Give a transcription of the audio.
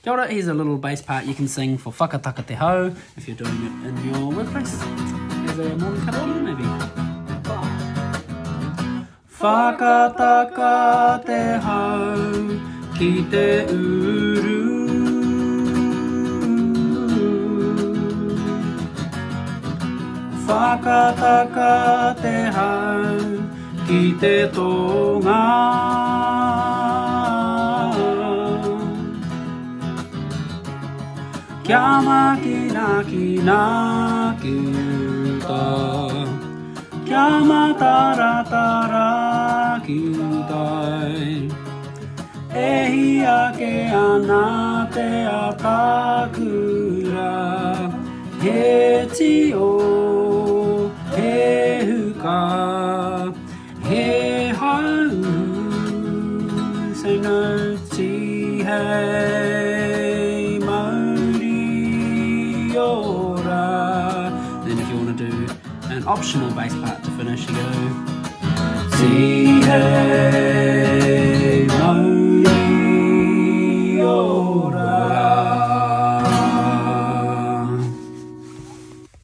Kia ora, here's a little bass part you can sing for Whakataka te hau if you're doing it in your workplace. As a morning karaoke maybe. Whakataka te hau ki te uru. Whakataka te hau ki te tonga. Kia makina kina ki uta, kia mataratara ki utai. E hia ke ana te atakura, he tio, he huka, he hau. Say no ti hei mauri ora. Then if you want to do an optional bass part to finish, you go ti hei